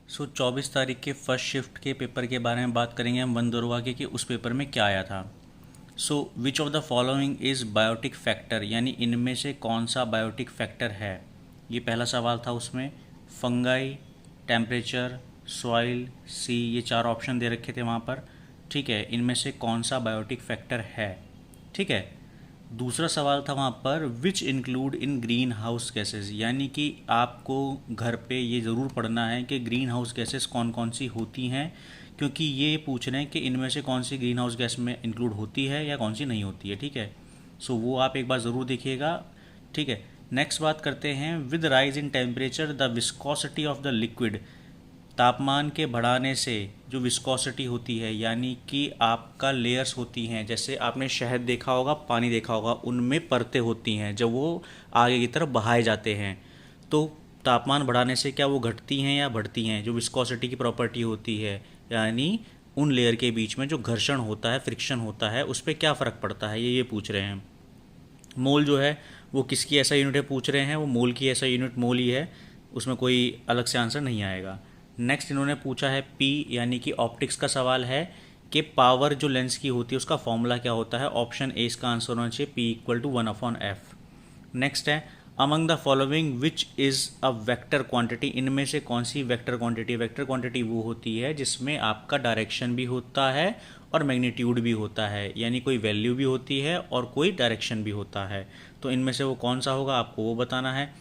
24 तारीख के first shift के पेपर के बारे में बात करेंगे हम वन दरोगा के कि उस पेपर में क्या आया था। Which of the following is biotic factor, यानी इनमें से कौन सा बायोटिक फैक्टर है। ये पहला सवाल था। उसमें फंगाई, टेम्परेचर, सॉइल, सी, ये 4 ऑप्शन दे रखे थे वहाँ पर। ठीक है, इनमें से कौन सा बायोटिक फैक्टर है। ठीक है, दूसरा सवाल था वहाँ पर which include in green house gases, यानी कि आपको घर पे ये ज़रूर पढ़ना है कि ग्रीन हाउस गैसेस कौन कौन सी होती हैं, क्योंकि ये पूछ रहे हैं कि इनमें से कौन सी ग्रीन हाउस गैस में इंक्लूड होती है या कौन सी नहीं होती है। ठीक है, वो आप एक बार ज़रूर देखिएगा। ठीक है, नेक्स्ट बात करते हैं with rise in temperature the viscosity of the liquid. तापमान के बढ़ाने से जो विस्कोसिटी होती है, यानी कि आपका लेयर्स होती हैं, जैसे आपने शहद देखा होगा, पानी देखा होगा, उनमें परतें होती हैं, जब वो आगे की तरफ बहाए जाते हैं तो तापमान बढ़ाने से क्या वो घटती हैं या बढ़ती हैं। जो विस्कोसिटी की प्रॉपर्टी होती है, यानी उन लेयर के बीच में जो घर्षण होता है, फ्रिक्शन होता है, उस पर क्या फ़र्क पड़ता है, ये पूछ रहे हैं। मोल जो है वो किसकी ऐसा यूनिट है पूछ रहे हैं, वो मोल की ऐसा यूनिट मोल ही है, उसमें कोई अलग से आंसर नहीं आएगा। नेक्स्ट इन्होंने पूछा है पी, यानी कि ऑप्टिक्स का सवाल है कि पावर जो लेंस की होती है उसका फॉर्मूला क्या होता है। ऑप्शन ए इसका आंसर होना चाहिए, P equal to 1/f। Next है among the following which is a vector quantity, इनमें से कौन सी वेक्टर क्वांटिटी। वेक्टर क्वांटिटी वो होती है जिसमें आपका डायरेक्शन भी होता है और मैग्नीट्यूड भी होता है, यानी कोई वैल्यू भी होती है और कोई डायरेक्शन भी होता है। तो इनमें से वो कौन सा होगा, आपको वो बताना है।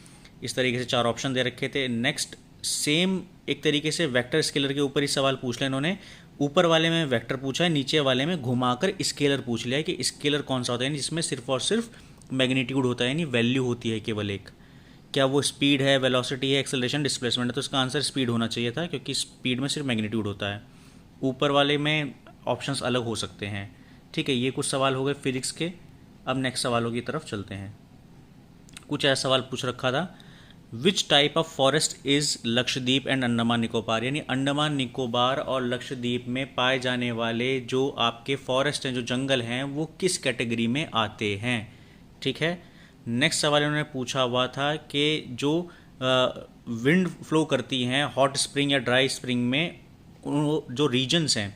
इस तरीके से 4 ऑप्शन दे रखे थे। नेक्स्ट सेम एक तरीके से वेक्टर स्केलर के ऊपर ही सवाल पूछ लिया इन्होंने। ऊपर वाले में वेक्टर पूछा है, नीचे वाले में घुमाकर स्केलर पूछ लिया है कि स्केलर कौन सा होता है, यानी जिसमें सिर्फ और सिर्फ मैग्नीट्यूड होता है, यानी वैल्यू होती है केवल एक। क्या वो स्पीड है, वेलोसिटी है, एक्सेलरेशन, डिस्प्लेसमेंट है। तो इसका आंसर स्पीड होना चाहिए था, क्योंकि स्पीड में सिर्फ मैग्नीट्यूड होता है। ऊपर वाले में ऑप्शंस अलग हो सकते हैं। ठीक है, ये कुछ सवाल हो गए फिजिक्स के। अब नेक्स्ट सवालों की तरफ चलते हैं। कुछ ऐसा सवाल पूछ रखा था which type of forest is Lakshadweep and Andaman Nicobar, यानी अंडमान निकोबार और लक्षद्वीप में पाए जाने वाले जो आपके फॉरेस्ट हैं, जो जंगल हैं, वो किस कैटेगरी में आते हैं। ठीक है, नेक्स्ट सवाल उन्होंने पूछा हुआ था कि जो विंड फ्लो करती हैं हॉट स्प्रिंग या ड्राई स्प्रिंग में, जो रीजन्स हैं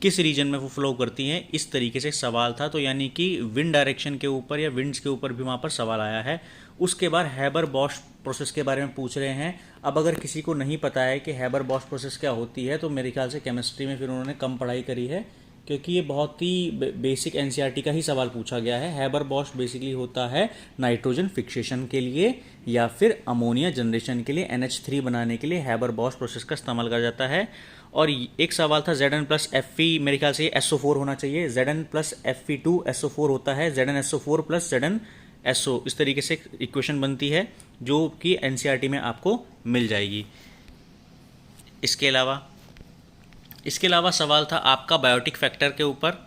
किस रीजन में वो फ्लो करती हैं, इस तरीके से सवाल था। तो यानी कि विंड डायरेक्शन के ऊपर या विंड्स के ऊपर भी वहाँ पर सवाल आया है। उसके बाद हैबर बॉश प्रोसेस के बारे में पूछ रहे हैं। अब अगर किसी को नहीं पता है कि हैबर बॉश प्रोसेस क्या होती है, तो मेरे ख्याल से केमिस्ट्री में फिर उन्होंने कम पढ़ाई करी है, क्योंकि ये बहुत ही बेसिक एनसीईआरटी का ही सवाल पूछा गया है। हैबर बॉश बेसिकली होता है नाइट्रोजन फिक्सेशन के लिए या फिर अमोनिया जनरेशन के लिए, NH3 बनाने के लिए हैबर बॉश प्रोसेस का इस्तेमाल करा जाता है। और एक सवाल था Zn+Fe, मेरे ख्याल से SO4 होना चाहिए। Zn+Fe2 SO4 होता है, ZnSO4 + ZnSO, इस तरीके से इक्वेशन बनती है जो कि एनसीईआरटी में आपको मिल जाएगी। इसके अलावा सवाल था आपका बायोटिक फैक्टर के ऊपर।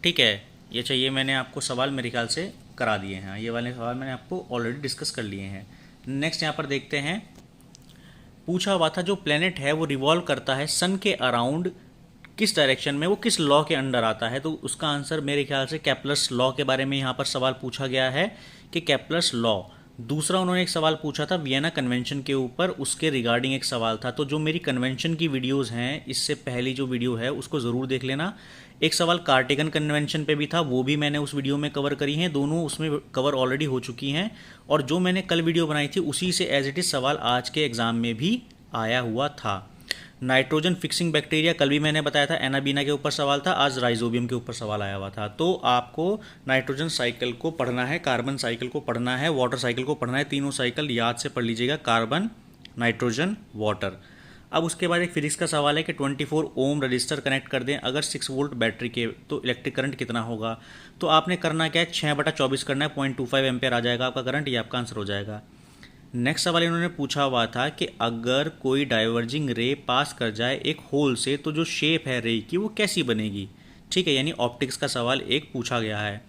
ठीक है, ये चाहिए, मैंने आपको सवाल मेरे ख्याल से करा दिए हैं, ये वाले सवाल मैंने आपको ऑलरेडी डिस्कस कर लिए हैं। नेक्स्ट यहाँ पर देखते हैं, पूछा हुआ था जो प्लेनेट है वो रिवॉल्व करता है सन के अराउंड किस डायरेक्शन में, वो किस लॉ के अंडर आता है। तो उसका आंसर मेरे ख्याल से केप्लर्स लॉ के बारे में यहाँ पर सवाल पूछा गया है कि केप्लर्स लॉ। दूसरा उन्होंने एक सवाल पूछा था वियना कन्वेंशन के ऊपर, उसके रिगार्डिंग एक सवाल था। तो जो मेरी कन्वेंशन की वीडियोस हैं, इससे पहली जो वीडियो है उसको ज़रूर देख लेना। एक सवाल कार्टिगन कन्वेंशन पे भी था, वो भी मैंने उस वीडियो में कवर करी हैं, दोनों उसमें कवर ऑलरेडी हो चुकी हैं। और जो मैंने कल वीडियो बनाई थी उसी से एज इट इज़ सवाल आज के एग्ज़ाम में भी आया हुआ था। नाइट्रोजन फिक्सिंग बैक्टीरिया कल भी मैंने बताया था, एनाबीना के ऊपर सवाल था, आज राइजोबियम के ऊपर सवाल आया हुआ था। तो आपको नाइट्रोजन साइकिल को पढ़ना है, कार्बन साइकिल को पढ़ना है, वाटर साइकिल को पढ़ना है, तीनों साइकिल याद से पढ़ लीजिएगा, कार्बन, नाइट्रोजन, वाटर। अब उसके बाद एक फिजिक्स का सवाल है कि 24 ओम रजिस्टर कनेक्ट कर दें अगर 6 वोल्ट बैटरी के, तो इलेक्ट्रिक करंट कितना होगा। तो आपने करना क्या है, 6/24 करना है, 0.25 एम्पेयर आ जाएगा आपका करंट, ये आपका आंसर हो जाएगा। नेक्स्ट सवाल इन्होंने पूछा हुआ था कि अगर कोई डाइवर्जिंग रे पास कर जाए एक होल से, तो जो शेप है रे की वो कैसी बनेगी। ठीक है, यानी ऑप्टिक्स का सवाल एक पूछा गया है।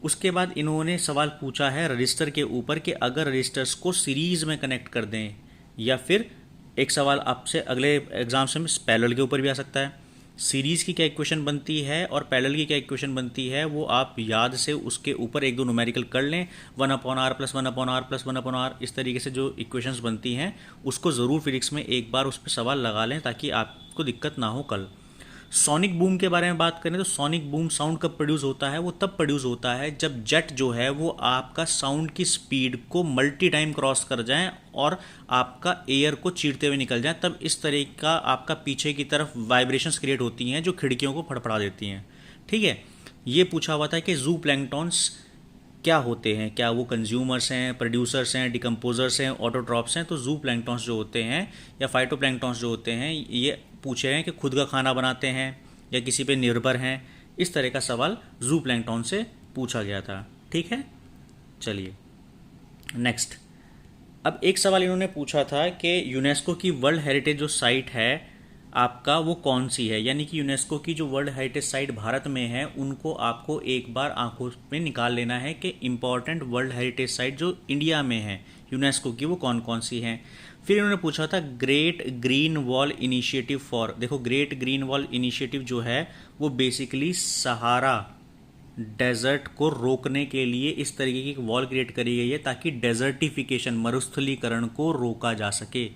उसके बाद इन्होंने सवाल पूछा है रजिस्टर के ऊपर कि अगर रजिस्टर्स को सीरीज में कनेक्ट कर दें, या फिर एक सवाल आपसे अगले एग्जाम से पैरेलल के ऊपर भी आ सकता है। सीरीज़ की क्या इक्वेशन बनती है और पैरेलल की क्या इक्वेशन बनती है वो आप याद से उसके ऊपर एक दो न्यूमेरिकल कर लें, 1/r + 1/r + 1/r, इस तरीके से जो इक्वेशंस बनती हैं उसको ज़रूर फिजिक्स में एक बार उस पर सवाल लगा लें ताकि आपको दिक्कत ना हो कल। सोनिक बूम के बारे में बात करें तो सोनिक बूम साउंड कब प्रोड्यूस होता है, वो तब प्रोड्यूस होता है जब जेट जो है वो आपका साउंड की स्पीड को मल्टी टाइम क्रॉस कर जाए और आपका एयर को चीरते हुए निकल जाए, तब इस तरह का आपका पीछे की तरफ वाइब्रेशंस क्रिएट होती हैं जो खिड़कियों को फड़फड़ा देती हैं। ठीक है, ये पूछा हुआ था कि जू प्लैंक्टॉन्स क्या होते हैं, क्या वो कंज्यूमर्स हैं, प्रोड्यूसर्स हैं, डिकम्पोजर्स हैं, ऑटोट्रॉप्स हैं। तो जू प्लैंक्टॉन्स जो होते हैं या फाइटो प्लैंक्टॉन्स जो होते हैं ये पूछे हैं कि खुद का खाना बनाते हैं या किसी पे निर्भर हैं। इस तरह का सवाल जू प्लैंक्टॉन से पूछा गया था। ठीक है, चलिए नेक्स्ट। अब एक सवाल इन्होंने पूछा था कि यूनेस्को की वर्ल्ड हेरिटेज जो साइट है आपका वो कौन सी है, यानी कि यूनेस्को की जो वर्ल्ड हेरिटेज साइट भारत में है उनको आपको एक बार आंखों में निकाल लेना है कि इम्पॉर्टेंट वर्ल्ड हेरिटेज साइट जो इंडिया में है यूनेस्को की वो कौन कौन सी हैं। फिर इन्होंने पूछा था great green wall initiative for, देखो ग्रेट ग्रीन वॉल इनिशिएटिव जो है वो बेसिकली सहारा डेजर्ट को रोकने के लिए इस तरीके की एक वॉल क्रिएट करी गई है ताकि डेजर्टिफिकेशन मरुस्थलीकरण को रोका जा सके।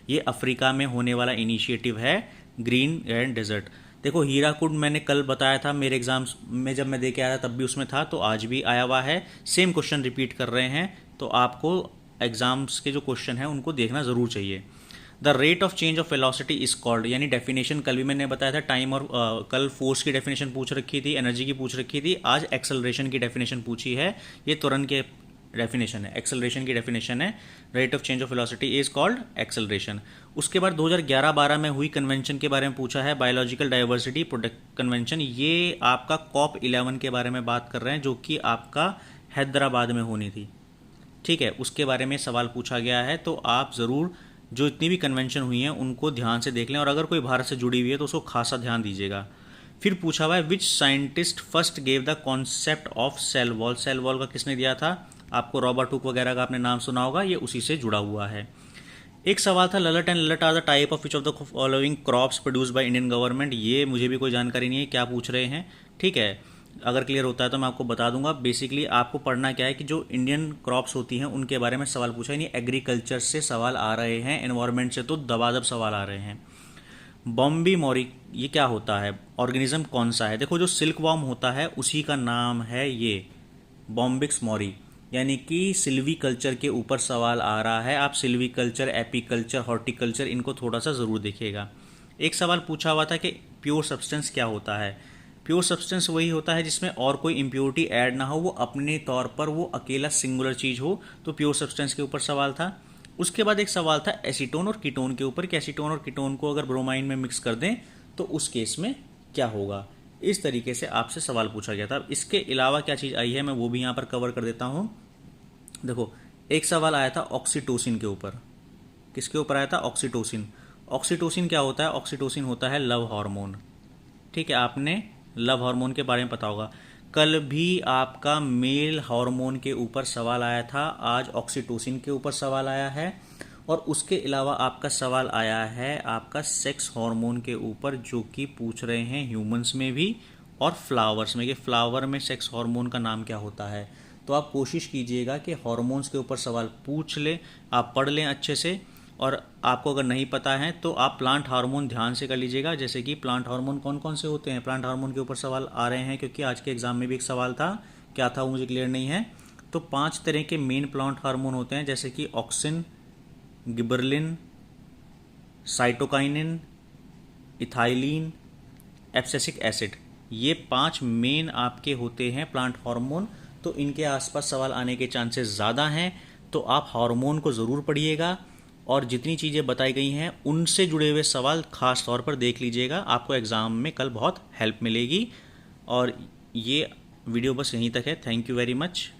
ये अफ्रीका में होने वाला इनिशिएटिव है ग्रीन एंड डेजर्ट। देखो हीराकुंड मैंने कल बताया था मेरे एग्जाम्स में जब मैं दे के आया था तब भी उसमें था, तो आज भी आया हुआ है, सेम क्वेश्चन रिपीट कर रहे हैं, तो आपको एग्जाम्स के जो क्वेश्चन हैं उनको देखना ज़रूर चाहिए। The rate of change of velocity is called, यानी डेफिनेशन कल भी मैंने बताया था टाइम और कल फोर्स की डेफिनेशन पूछ रखी थी, एनर्जी की पूछ रखी थी, आज एक्सेलरेशन की डेफिनेशन पूछी है। ये त्वरण के डेफिनेशन है, एक्सेलरेशन की डेफिनेशन है, rate of change of velocity is called acceleration. उसके बाद 2011-12 में हुई कन्वेंशन के बारे में पूछा है, बायोलॉजिकल डाइवर्सिटी प्रोटेक्ट कन्वेंशन। ये आपका COP11 के बारे में बात कर रहे हैं जो कि आपका हैदराबाद में होनी थी। ठीक है, उसके बारे में सवाल पूछा गया है, तो आप ज़रूर जो इतनी भी कन्वेंशन हुई हैं उनको ध्यान से देख लें और अगर कोई भारत से जुड़ी हुई है तो उसको खासा ध्यान दीजिएगा। फिर पूछा हुआ है which scientist first gave the concept of cell wall, cell wall का किसने दिया था, आपको रॉबर्ट हुक वगैरह का आपने नाम सुना होगा, ये उसी से जुड़ा हुआ है। एक सवाल था ललट एंड ललट are the type of which of the following crops produce by Indian government. ये मुझे भी कोई जानकारी नहीं है क्या पूछ रहे हैं। ठीक है, अगर क्लियर होता है तो मैं आपको बता दूंगा। बेसिकली आपको पढ़ना क्या है कि जो इंडियन क्रॉप्स होती हैं उनके बारे में सवाल पूछा, यानी एग्रीकल्चर से सवाल आ रहे हैं, एनवायरनमेंट से तो दबादब सवाल आ रहे हैं। बॉम्बी मोरी ये क्या होता है, ऑर्गेनिज्म कौन सा है, देखो जो सिल्क वॉर्म होता है उसी का नाम है ये बॉम्बिक्स मोरी, यानी कि सिल्वी कल्चर के ऊपर सवाल आ रहा है। आप सिल्वी कल्चर, एपीकल्चर, हॉर्टिकल्चर इनको थोड़ा सा ज़रूर देखिएगा। एक सवाल पूछा हुआ था कि प्योर सब्सटेंस क्या होता है। प्योर सब्सटेंस वही होता है जिसमें और कोई इम्प्योरिटी ऐड ना हो, वो अपने तौर पर वो अकेला सिंगुलर चीज़ हो, तो प्योर सब्सटेंस के ऊपर सवाल था। उसके बाद एक सवाल था एसीटोन और कीटोन के ऊपर कि एसीटोन और कीटोन को अगर ब्रोमाइन में मिक्स कर दें तो उस केस में क्या होगा। इस तरीके से आपसे सवाल पूछा गया था। अब इसके अलावा क्या चीज़ आई है मैं वो भी यहाँ पर कवर कर देता हूँ। देखो एक सवाल आया था ऑक्सीटोसिन के ऊपर, किसके ऊपर आया था, ऑक्सीटोसिन। ऑक्सीटोसिन क्या होता है, ऑक्सीटोसिन होता है लव हार्मोन। ठीक है, आपने लव हार्मोन के बारे में पता होगा। कल भी आपका मेल हार्मोन के ऊपर सवाल आया था, आज ऑक्सीटोसिन के ऊपर सवाल आया है, और उसके अलावा आपका सवाल आया है आपका सेक्स हार्मोन के ऊपर, जो कि पूछ रहे हैं ह्यूमंस में भी और फ्लावर्स में कि फ्लावर में सेक्स हार्मोन का नाम क्या होता है। तो आप कोशिश कीजिएगा कि हार्मोन्स के ऊपर सवाल पूछ लें, आप पढ़ लें अच्छे से, और आपको अगर नहीं पता है तो आप प्लांट हार्मोन ध्यान से कर लीजिएगा, जैसे कि प्लांट हार्मोन कौन कौन से होते हैं, प्लांट हार्मोन के ऊपर सवाल आ रहे हैं, क्योंकि आज के एग्जाम में भी एक सवाल था, क्या था वो मुझे क्लियर नहीं है। तो 5 तरह के मेन प्लांट हार्मोन होते हैं, जैसे कि auxin, gibberellin, cytokinin, ethylene, abscisic acid, ये 5 मेन आपके होते हैं प्लांट हार्मोन। तो इनके आसपास सवाल आने के चांसेस ज़्यादा हैं, तो आप हार्मोन को ज़रूर पढ़िएगा और जितनी चीज़ें बताई गई हैं उनसे जुड़े हुए सवाल खास तौर पर देख लीजिएगा, आपको एग्ज़ाम में कल बहुत हेल्प मिलेगी। और ये वीडियो बस यहीं तक है। Thank you very much.